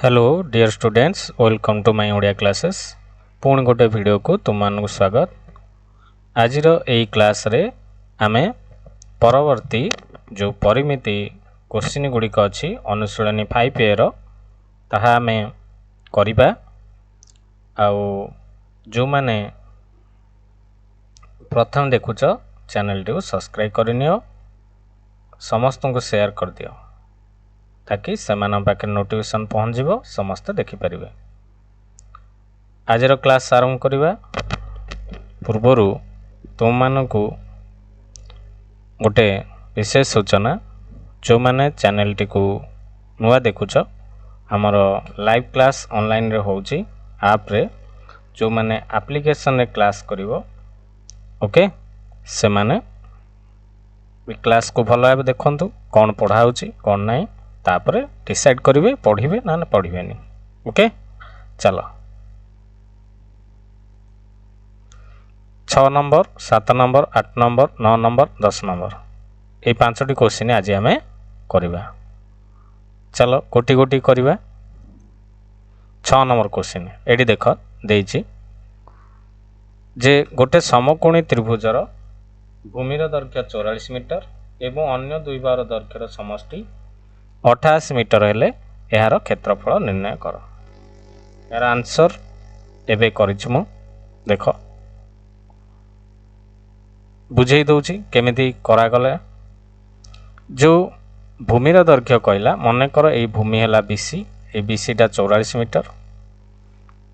Hello dear students welcome to my Odia classes पुणी गोटे video को तुम मानक स्वागत। आज क्लास रे आमे परवर्ती जो परिमिति क्वेश्चन गुड़िक अच्छी अनुशीलनी 5A ताहा आमे करिबा। आउ जो माने प्रथम देखुच चैनल टी सब्सक्राइब करनियो, समस्त को शेयर कर दियो ताकि सेमान पाखे नोटिफिकेशन पहुँच जाव, समस्ते देखिपारे। आज क्लास आरंभ करवा पूर्वर तुम मानू गोटे विशेष सूचना, जो माने चैनल टी को नुआ देखुच आमर लाइव क्लास ऑनलाइन रे होउची आप रे, जो माने एप्लिकेशन रे क्लास करिवो ओके से माने क्लास को भल भाव देखंतु कौन पढ़ा होची कौन नहीं, तापर डिसाइड करेंगे पढ़े ना पढ़े नहीं। ओके चलो 6 number 7 number 8 number 9 number 10 number ये 5टी क्वेश्चन आज आम करवा। चलो गोटी गोटी करवा। 6 नंबर क्वेश्चन एडी देख देइछि जे गोटे समकोणी त्रिभुजर भूमिर दैर्घ्य 44 मीटर एवं अन्य दुई बार दैर्घ्यर समष्टि 88 मीटर हेले यार क्षेत्रफल निर्णय कर। यार आंसर एबे करिछु मु देख बुझेई दउची केमिति करा गले। जो भूमिर दैर्घ्य कहला मन कर ए भूमि हैला बीसी, ए बीसी टा 44 मीटर,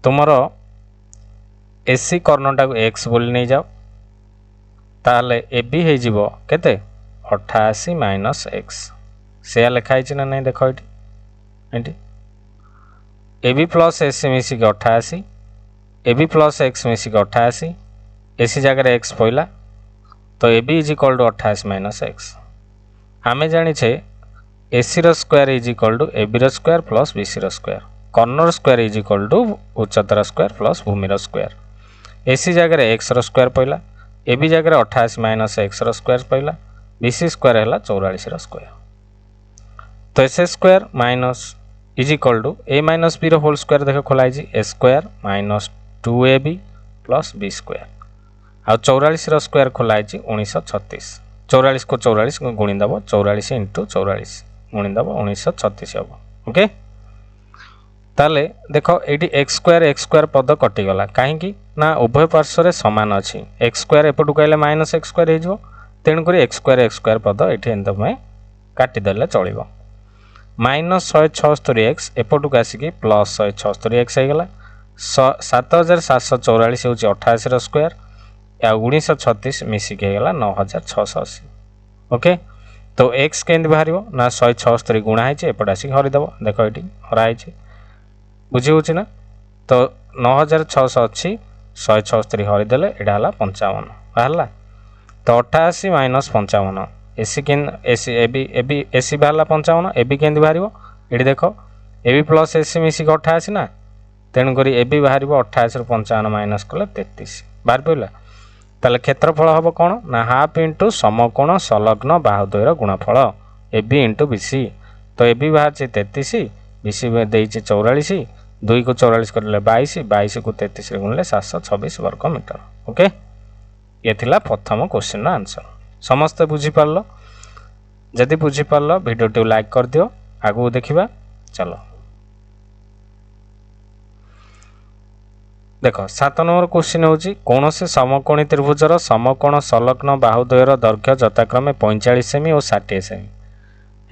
तुमर एसी कर्णटा को एक्स बोली नहीं जाओ, ताले एबी हे जिवो केते 88 माइनस एक्स से लिखाई ना नहीं देख ये एबी प्लस एसी मिसिक 88, एबी प्लस एक्स मिसिक 88, एसी जगह एक्स पड़ा तो AB is equal to 88 minus X. आम जाचे एसी रो square is equal to AB रो स्क्वायर प्लस बीसी रो स्क्वायर, कर्णर स्क्वायर इज इक्वल टू उच्चतार स्क्वायर प्लस भूमिर स्क्वायर। एसी जगह एक्स रो स्क्वायर पड़ा, एबी जगह 88 माइनस एक्स रो स्क्वायर पड़ा, बीसी स्क्वायर है 44 रो स्क्वायर। तो S square minus is equal to A minus B whole square देख खोलाई A square minus 2ab plus B square. आ 44 रो स्क्वायर खोलाई 1936, 44 को 44 गुणीदेव 44 इंटू 44 गुणीदेव 1936 हम। ओके ताले देख ये एक्स स्क्वायर पद कटिगला कहीं ना उभय पार्श्व सामान अच्छी। एक्स स्क्वायर एपटू कहले माइनस एक्स स्क्वायर हो, तेणुक एक्स स्क्वायर पद ये तुम काटिदेले चलो। माइनस 176 एक्स एपटू आसिक प्लस 176 एक्स होगा। 7744 हूँ 88 स्क्वायर या 1936 मिसिक होगा 9680। ओके तो एक्स केमती बाहर ना 176 गुणा है एपटे आसिक हरिदेव देख ये हराई बुझी हो ना। तो 9680 अच्छी 176 हरिदेले यहाँ 55 बाहर। तो 88 माइनस 55 एसी के एसी एबी एसी बाहर 55 एबी केमती बाहर ये देख एबी प्लस एसी मिसिक 88 ना, तेणुक एबी बाहर 28 रु 55 माइनस कले 33 बाहर पड़ा। ताले क्षेत्रफल हम कौन ना हाफ इंटू समकोण संलग्न बाहुद्वयर गुणफल एबी इंटू बीसी। तो एबी बाहर 33, बीसी देइछि 44, 2 को 44 कर 22, 22 को 33 गुणिले 726 वर्ग मीटर। ओके ये थिला प्रथम क्वेश्चन आंसर। समस्ते बुझीपार, जदि बुझीपार वीडियो लाइक कर दियो, आगू देखिबा। चलो देख 7 नंबर क्वेश्चन होची कौन से समकोणी त्रिभुजर समकोण संलग्न बाहुद्वयर दैर्घ्य यथाक्रमे 45 सेमी और 60 सेमी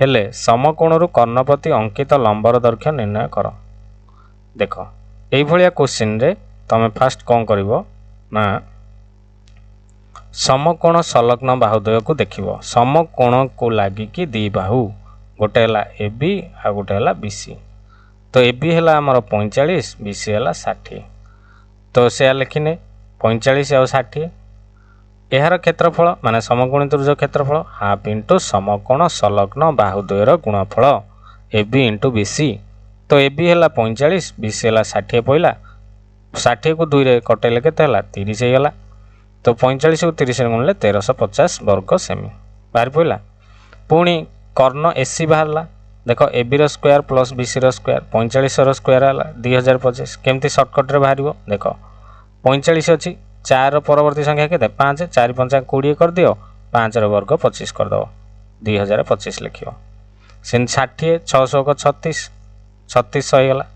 हेले समकोणरू कर्णप्रति अंकित लंबर दैर्घ्य निर्णय कर। देख यही भाया क्वेश्चन रे तमे फास्ट कौन करिवो ना समकोण संलग्न बाहुद्वय को देखिवो। समकोण को लागिकी दी बाहु गोटे है ए बी आ गोटे है बीसी। तो ए बी है आमर 45, बीसी है 60। तो से लिखिने 45 और 60 यार क्षेत्रफल माने समकोणी त्रिभुज क्षेत्रफल हाफ इंटू समकोण संलग्न बाहुद्वयर गुणफल ए बी इंटू बीसी। तो ए बी है 45, बीसी है 60 पड़ा, 60 को 2 रे कटेले के 30 होगा। तो 45 को 30 गुणिले 1350 वर्ग सेमी बाहर पड़ा। पुणी कर्ण एसी बाहर देख A B square plus B C square 45 square है 2025 केमती सर्टकट्रे बाहर देख 45 अच्छी 4 परवर्ती संख्या के 5 4 5 20 कर दियो 5 वर्ग 25 करदेव 2025 लिख से 60 600 को 36 36 होगा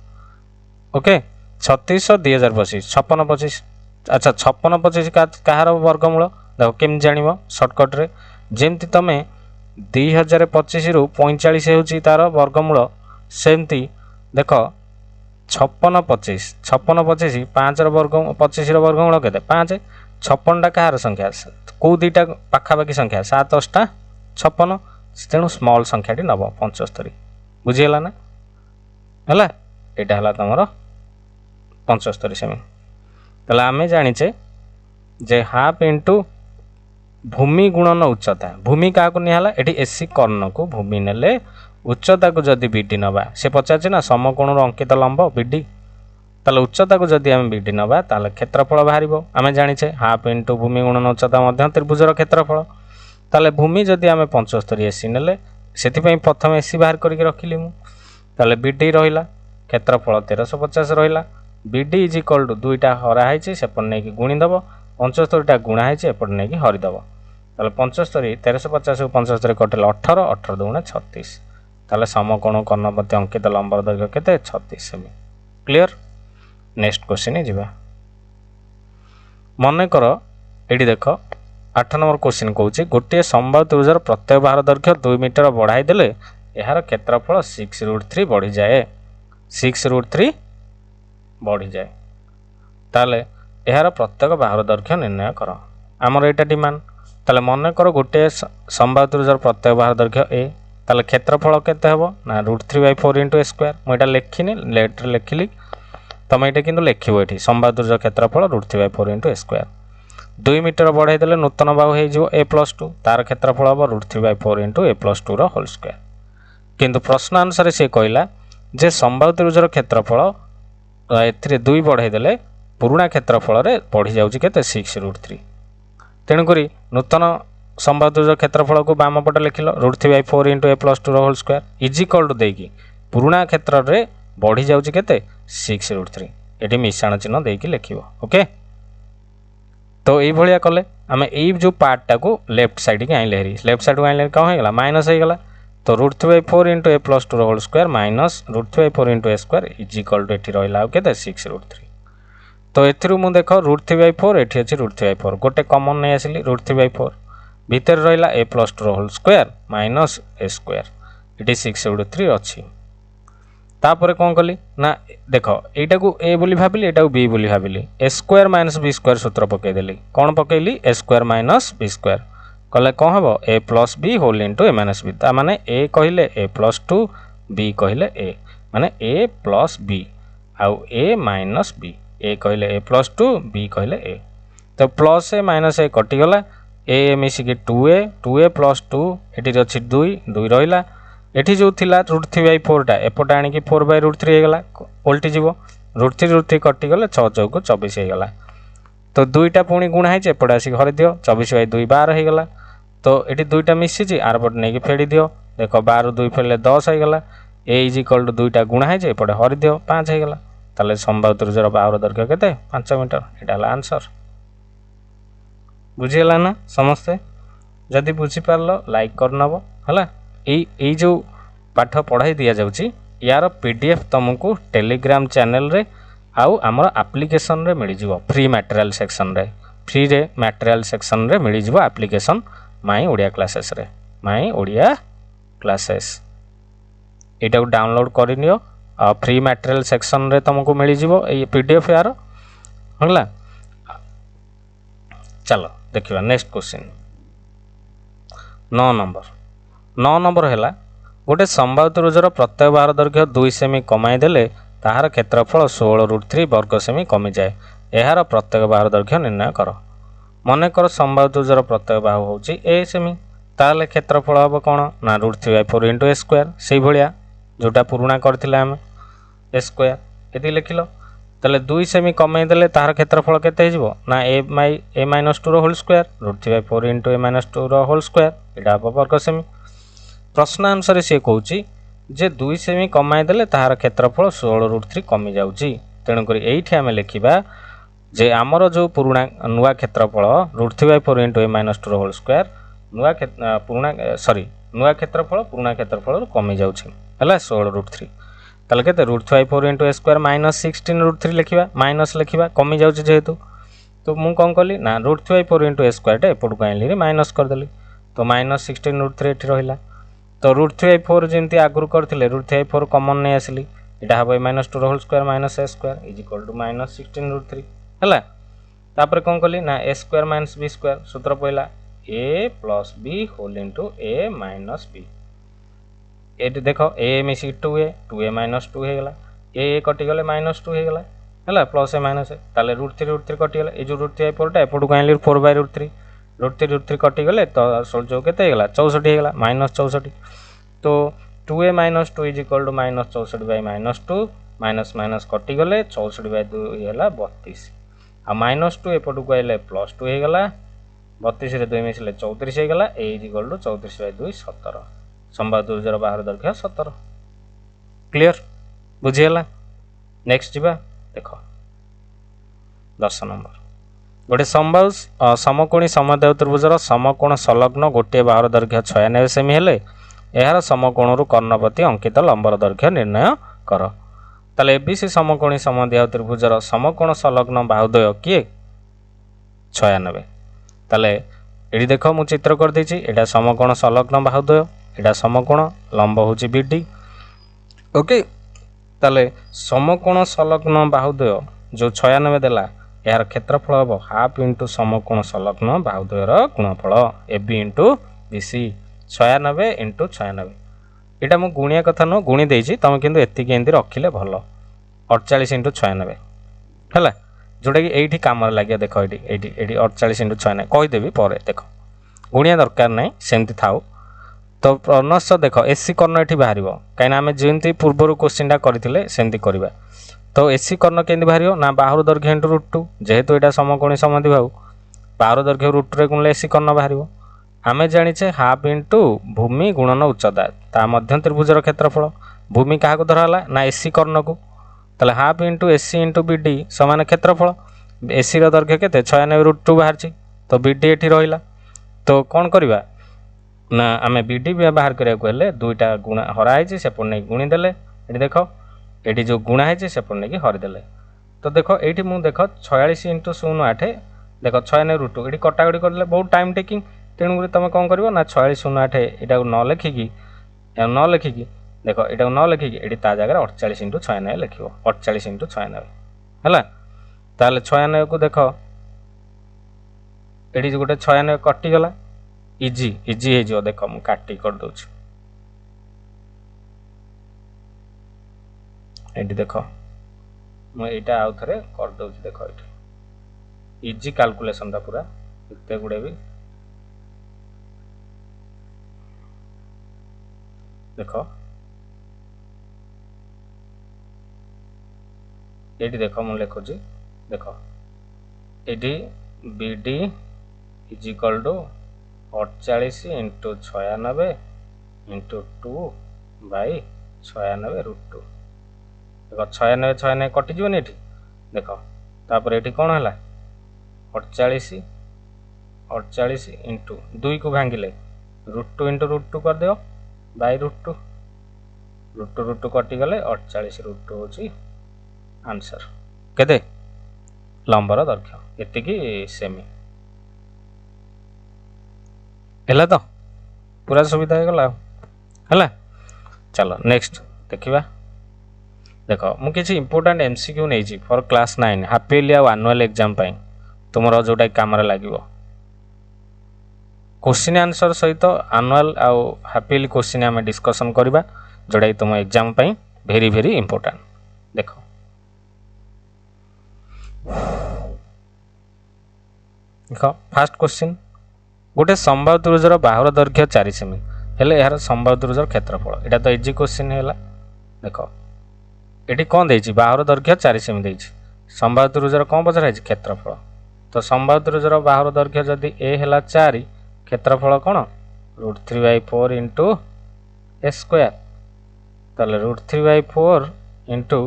ओके 36 2025 56 25 अच्छा 56 25 कहार वर्गमूल देख केमी जान सर्टकट्रे जमती तुम 2025 रु 45 होची तार वर्गमूल सेमती देख 56 25 56 25 5 वर्ग 25 वर्गमूल के 5 56 टा कहार संख्या कौ दुईटा पाखापाखि संख्या 7 8 56 तेणु स्मॉल संख्याटी नब 75 बुझीगला ना है यहाँ है तुम 75 सेमी तेल आम जाचे जे हाफ इंटू भूमि गुणन उच्चता भूमि क्या निहाला एटी एसी कर्ण को भूमि नेले उच्चता को जदि बीडी नबा से पचार ना समकोण अंकित लंब बीडी ताले उच्चता को जदि आम बीडी नबा ताले क्षेत्रफल बाहर आम जाचे हाफ इंटू भूमि गुणन उच्चता मध्य त्रिभुजर क्षेत्रफल ताले भूमि जदि आम 75 एसी नेले से प्रथम एसी बाहर करके रखिली मुझे बीडी रहा क्षेत्रफल 1350 रहा बीडी इज इक्वल टू दुईटा हराई सेपट नहीं गुणीदेव 75 गुणा एपट नहीं हरिदेव ताले 75 1350 75 कटिल 18 18 दूणे 36 ताले समकोण कर्णपति अंकित लंबर दैर्घ्य केते 36 सेमी क्लियर नेक्स्ट क्वेश्चन जीवा मन कर एटी देख 8 नंबर क्वेश्चन कहूँ गोटे संभाव्य त्रिभुजर प्रत्येक बाहर दैर्घ्य 2 मीटर बढ़ाई देले यार क्षेत्रफल 6√3 बढ़ी जाए 6√3 बढ़ी जाए ताले यार प्रत्येक बाहर दैर्घ्य निर्णय कर आमर यहाँ डिमांड ताले मन कर गोटे संभाव्य त्रिभुजर प्रत्येक बाहर दैर्घ्य ए ताले क्षेत्रफल केते हेबो ना √3/4 इंटू ए स्क्वायर मुझे लिखिनी लेटर लिखिली तुम ये कि लिखो ये संभाव्य त्रिभुजर क्षेत्रफल √3/4 इंटू ए स्क्वायर 2 मीटर बढ़ाई देले नूतन बाहु हो a+2 तार क्षेत्रफल हम √3/4 इंटू a+2 होल स्क्वायर किंतु प्रश्न अनुसार से कहला जे संभाव्य त्रिभुजर क्षेत्रफल ए 2 बढ़ाई देले पुराणा क्षेत्रफल बढ़ी जाऊँगी केते 6√3 तेणुक नूतन संभाव्य त्रिभुज क्षेत्रफल को बाम पटे लिखिल √3/4 into a+2 whole square is equal to देकी पुराणा क्षेत्र में बढ़ी जाऊँगी केते 6√3 ये मिश्रण चिन्ह देकी लिख ओके तो ये भाया कले आम यही जो पार्टा को लेफ्ट साइड की आइले लेफ्ट साइड को आइले कौन होगा माइनस होगा तो √3/4 into a+2 whole square minus √3/4 into A square is equal to ये रहा के 6√3 तो एथिरु मु देख √3/4 एठी अछि √3/4 गोटे कॉमन नहीं आसिली √3/4 भीतर रहिला a+2 होल स्क्वायर माइनस ए स्क्वायर ये 6√3 अच्छी तापर कौन कली ना देख एटा को ए बोली भाबिली एटा को बी बोली भाबिली ए स्क्वायर माइनस बी स्क्वायर सूत्र पकईदेली कौन पकईली ए स्क्वायर माइनस बी स्क्वायर कले कौन हम ए प्लस बी होल इंटू ए माइनस बी ता माने ए कहले a+2 बी कहले ए माने ए प्लस बी आउ ए माइनस बी ए कहले a+2 बी कहले ए तो प्लस ए माइनस ए कटिगला ए मिसिकी 2a प्लस 2 ये अच्छी 2 2 रहा ये जो थिला √3/4 टा एपटे आणिकी 4/√3 होगा ओल्टी जीव √3 कटिगले 6 चौक 24 होगा तो दुईटा पुणी गुणा है एपटे आसिक हरि दियो 24/2 12 होगा तो ये दुईटा मिसी आर पटे नहीं फेड़ी दियो देख 12 2 फेरले 10 होगा ए इज इक्वल टू दुईटा गुणा है एपटे हरि दियो 5 होगा ताले संभाव्य त्रिभुजर बाहुर दैर्घ्य केते 5 मीटर यहाँ आंसर बुझीगला ना समस्ते जदि बुझीपार लाइक करनब है यही जो पाठ पढ़ाई दि जाऊँगी यार पीडीएफ तुमको टेलीग्राम चैनल रे आउ आमर एप्लिकेशन रे मिल जिवो फ्री मटेरियल सेक्शन रे फ्री रे मटेरियल सेक्शन रे मिल जिवो एप्लिकेशन माई ओडिया क्लासेस रे माई ओडिया क्लासेस यहाँ डाउनलोड करनियो फ्री मटेरियल सेक्शन रे तुमको मिल जिवो ये पीडीएफ यार है चलो देखिए नेक्स्ट क्वेश्चन 9 नंबर है गोटे संभाव्य त्रिभुजर प्रत्येक बाहर दैर्घ्य 2 सेमी कमाई देले ताहार क्षेत्रफल 16√3 वर्ग सेमी कमी जाए यार प्रत्येक बाहर दैर्घ्य निर्णय कर मनकर संभाव्य त्रिभुजर प्रत्येक बाहु होची ए सेमी ताहले क्षेत्रफल हम कौन ना √3/4 इंटू ए स्क्वायर से भाया जोटा पुराणा करथिले आमे ए स्क्वायर ये लिखिल ताले 2 सेमी कमाई देले ताहार क्षेत्रफल केते हिजबो ना a-2 whole square √3/4 into a-2 whole square यहाँ हम वर्ग सेमी प्रश्न अनुसार सी कहूँ जे 2 सेमी कमाई देले ताहार क्षेत्रफल 16√3 कमी जाउची। तेणु करी एठी आमे लिखिबा जे आमर जो पुराणा नुआ क्षेत्रफल √3/4 * a - 2 होल स्क्वायर नुआ पुराणा सॉरी नुआ क्षेत्रफल पुराणा क्षेत्रफल कमी जाउची हला 16√3 ताले केते √3/4 * a स्क्वायर - 16√3 लिखिबा माइनस लिखिबा कमी जाउची जेहेतु तो मु कोन कली ना √3/4 * a स्क्वायर टे एपड को आइली रे माइनस कर देली तो -16√3 एठी रहिला तो √3/4 जेमती आगुर करथिले √3/4 कॉमन नै आसली एटा हबो a - 2 whole square - a square = -16√3 हला तापर कोन कली ना a स्क्वायर - b स्क्वायर सूत्र पइला a + b whole into a - b एटी देखो a मिसी 2a 2a - 2 हे गेला a कटि गले -2 हे गेला हला प्लस a माइनस ताले √3 कटि गले ए जो √3/4 टा एपड को आइली 4/√3 √3 कटि गले तो सोल्जो केते हे गेला 64 हे गेला -64 तो 2a - 2 = -64/- 2 माइनस माइनस कटि गले 64/2 हेला 32 आ -2 एपड को आइले +2 हे गेला 32 रे 2 मिसले 34 हे गेला a = 34/2 17 संभाव्य त्रिभुजर बाहर दैर्घ्य 17 क्लियर बुझी हला नेक्स्ट जीवा देखो 10 नंबर गोटे संभाव्य समकोणी समद्विबाहु त्रिभुजर समकोण संलग्न गोटे बाहर दैर्घ्य 96 सेमी हेले एहार समकोणरू कर्णप्रति अंकित लंबर दैर्घ्य निर्णय कर ताले एबीसी समकोणी समद्विबाहु त्रिभुजर समकोण संलग्न बाहुद्वय किए 96 ताले एडी देखो मु चित्र कर देछि एटा समकोण संलग्न बाहुद्वय एटा समकोण लंब होची बीडी ओके ताले समकोण संलग्न बाहुद्वय जो 96 देला यार क्षेत्रफल हम हाफ इंटू समकोण संलग्न बाहुद्वयर गुणफल AB इंटू BC 96 इंटू 96 एटा मु गुणिया कथा न गुणी देछि तमे किंतु एतिकी एंदी रखिले भलो 48 इंटू 96 हैला जोटा कि एठी काम लागिया देखो एठी 48 इंटू 96 कहि देबी परे देखो गुणिया दरकार नै सेमति थाउ तो प्रनस देखो एसी कर्ण एठी बाहरिबो काइना हमें जेंति पूर्वरु क्वेश्चनटा करिथिले सेमति करबा तो एसी कर्ण केंदी बाहरियो ना बाहुर दैर्घ्य इंटू √2 जेहेतु एटा समकोणी समद्विबाहु बाहुर दैर्घ्य √2 रे गुणले एसी कर्ण बाहरिबो आमे जानिछे हाफ इंटू भूमि गुणन उच्चता ता मध्य त्रिभुजर क्षेत्रफल भूमि काहाको धराला ना एसी कर्ण को तले half into AC into BD समान क्षेत्रफल एसी रो दैर्घ्य केते 96 √2 बाहरची तो बीडी एठी रहिला तो कोन करबा ना आमे बीडी बाहर करिया को हेले दुईटा गुणा हरा है सेपट नहीं गुणी देले एटी देखो एटी जो गुणा है सेपट नहीं हरि देले तो देखो एटी मु देखो 46 इंटू 08 देखो 96 √2 एटी कटाकटी कर देले बहुत टाइम टेकिंग तेणु तुम कौन कर ना 46 08 एटा न लिखिकी देखो एटा न लिखिकी एटी ता जगह 48 इंटू 96 लिखिबो 48 इंटू 96 हैला ताले 96 को देखो एटी जो गोटे 96 कटि गला इजी इजी हे जो देखो मु काटी कर दोछ एटी देखो मु एटा आउ थरे कर दोछ देखो एटी इजी कैलकुलेशन ता पूरा इते गुडे भी देखो एटी देखो मु लिखो जी देखो एटी बीडी = 48 इंटू 96 इंटू 2/96 √2 देखो 96 कटि जीवनी एठी देखो तापर एठी कोन हला 48 इंटू 2 को भांगिले √2 इंटू √2 कर दियो बाय √2 √2 कटि गले 48 √2 होची आंसर केते लंबर दैर्घ्य एतिकी सेमी हैला तो पूरा सुविधा हो गला हैला चलो नेक्स्ट देखिबा देखो मु किछि इंपोर्टेंट एमसीक्यू नै छी फॉर क्लास 9 हाफ इयरली आ एनुअल एग्जाम पई तुमरो जोटा काम रे लागिवो क्वेश्चन आंसर सहित एनुअल आ हाफ इयरली क्वेश्चन हम डिस्कशन करबा जोटा तुम एग्जाम पई वेरी वेरी इंपोर्टेंट देखो देखो फर्स्ट क्वेश्चन गोटे संभाव्य त्रिभुजर बाहुर दैर्घ्य 4 सेमी हेले यार संभाव्य त्रिभुजर क्षेत्रफल एटा तो इजी क्वेश्चन हैला देखो एटी कोन देछि बाहुर दैर्घ्य 4 सेमी देछि संभाव्य त्रिभुजर कोन पचरा है क्षेत्रफल तो संभाव्य त्रिभुजर बाहुर दैर्घ्य जदि a हैला 4 क्षेत्रफल कोन √3/4 इंटू a स्क्वायर ताले √3/4 इंटू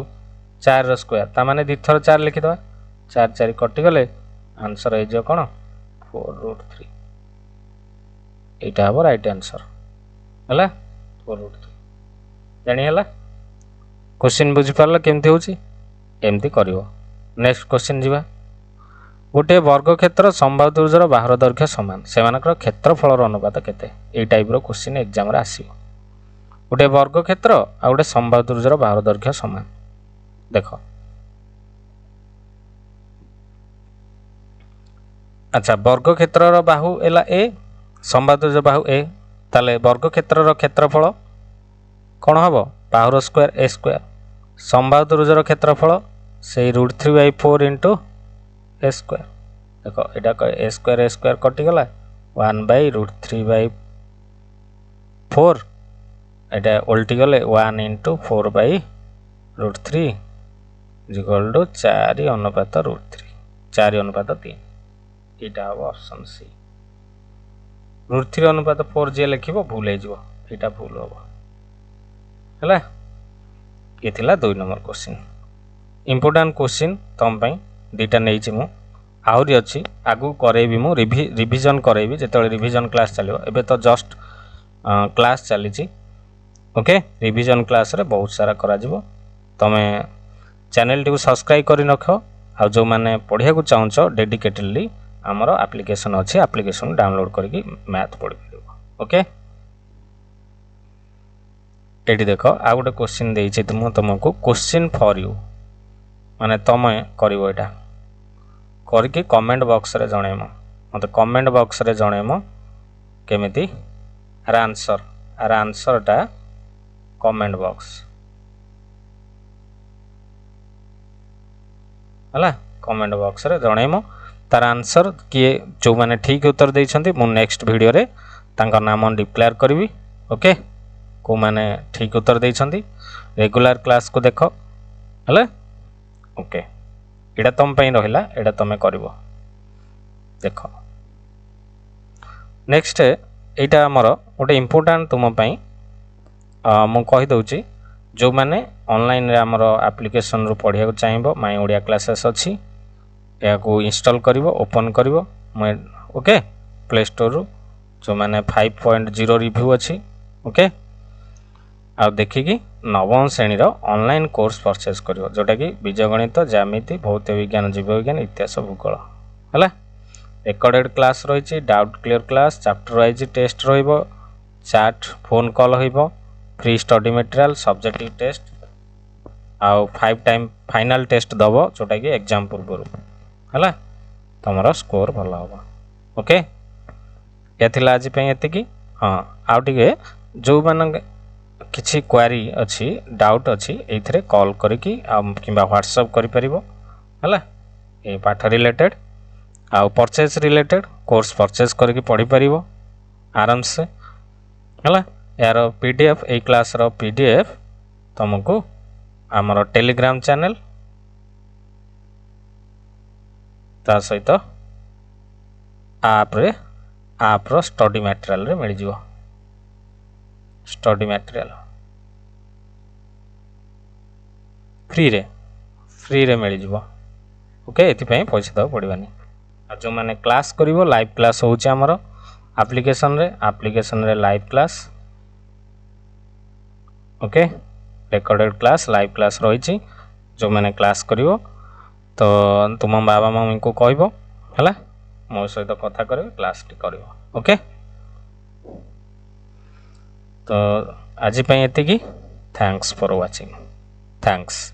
4 स्क्वायर ता माने दी थर 4 लिखि दवा 4 4 कटि गले आंसर हे जो कोन 4√3 एटा हबो राइट आंसर हला 4√3 जानि हला क्वेश्चन बुझी पारला केमती होची एमती करिवो नेक्स्ट क्वेश्चन जीवा गोटे वर्ग क्षेत्र संभावदुर्जर बाह्र दैर्घ्य समान सेमानकर क्षेत्रफलर अनुपात केते ए टाइप रो क्वेश्चन एग्जाम रे आसीबो गोटे वर्ग क्षेत्र आ गोटे संभावदुर्जर बाह्र दैर्घ्य समान देखो अच्छा वर्ग क्षेत्रर बाहु एला ए संभावदुर्जर बाहु ए ताले वर्ग क्षेत्रर क्षेत्रफल कोन हबो बाहुर स्क्वायर ए स्क्वायर संभावदुर्जर क्षेत्रफल से √3/4 इंटू ए स्क्वायर देखो एटा ए स्क्वायर कटि गला 1/√3/4 एटा उल्टी गले 1 इंटू 4/√3 इक्वल टू 4/√3 4/3 एटा हबो ऑप्शन सी √3/4 जे लिखिबो भूल हे जिवो एटा भूल हबो हला ये थिला 2 नंबर क्वेश्चन इंपोर्टेंट क्वेश्चन तम पई दुटा नहीं मु आहरी अच्छी आगु करेबी मु रिविजन करेबी जेतले रिविजन क्लास चलियो एबे तो जस्ट क्लास चली ओके रिविजन क्लास रे बहुत सारा करा जिवो तमे चैनल टी सब्सक्राइब करि नखो आ जो माने पढिया को चाहछो डेडिकेटेडली हमर एप्लीकेशन अछि एप्लीकेशन डाउनलोड करके मैथ पढि परिबो ओके एटी देखो आ गोटे क्वेश्चन देइछि तुमको क्वेश्चन फॉर यू माने तमे करिवो एटा करके कमेंट बॉक्स रे जणेमो मते कमेंट बॉक्स रे जणेमो केमिति आर आंसर टा कमेंट बॉक्स हला कमेंट बॉक्स रे जणेमो तार आंसर किए जो माने ठीक उत्तर देइछन्ती मु नेक्स्ट वीडियो रे तांका नाम डिक्लेयर करबी ओके को माने ठीक उत्तर देइछन्ती रेगुलर क्लास को देखो हला ओके एटा तम पई रहिला एटा तमे करबो देखो नेक्स्ट एटा हमर गोटे इंपोर्टेंट तुम पई मु कहि दउची जो माने ऑनलाइन रे हमर एप्लीकेशन रु पढिया को चाहिबो माय ओडिया क्लासेस अछि या को इंस्टॉल करिवो ओपन करिवो ओके प्ले स्टोर रु जो माने 5.0 रिव्यू अछि ओके आ देखिकी नवम श्रेणी रो ऑनलाइन कोर्स परचेज करिवो जोटा कि बीजगणित ज्यामिति भौत विज्ञान जीव विज्ञान इतिहास भूगोल हला रिकॉर्डेड क्लास रही doubt clear class chapter wise test रहिबो चैट फोन कॉल होइबो free study material subjective test आ 5 टाइम फाइनल टेस्ट दबो जोटा कि एग्जाम पूर्व हला तमरो स्कोर भला होबो ओके एथिला आज पई एतिकी हां आ टिके जो मानन किछि क्वेरी अछि डाउट अछि एथरे कॉल करिकि किबा व्हाट्सएप करि परिबो हला ए पाठ रिलेटेड आ परचेज रिलेटेड कोर्स परचेज करके पढ़ी परिबो आराम से हला यार पीडीएफ ए क्लास रो पीडीएफ तुमको हमर टेलीग्राम चैनल ता सहित आप रो स्टडी मटेरियल रे मिल जिवो स्टडी मटेरियल फ्री रे मिल जिवो ओके एथि पई पैसा दो पड़िबानी आ जो माने क्लास करिवो लाइव क्लास होउची हमर एप्लीकेशन रे live class okay recorded class live class रही जो मैंने क्लास करिवो तो तुम बाबा मम्मी को कहबो हला मो सहित कथा करिवो क्लास टी करिवो ओके तो आज पई एतिकी थैंक्स फॉर वाचिंग थैंक्स।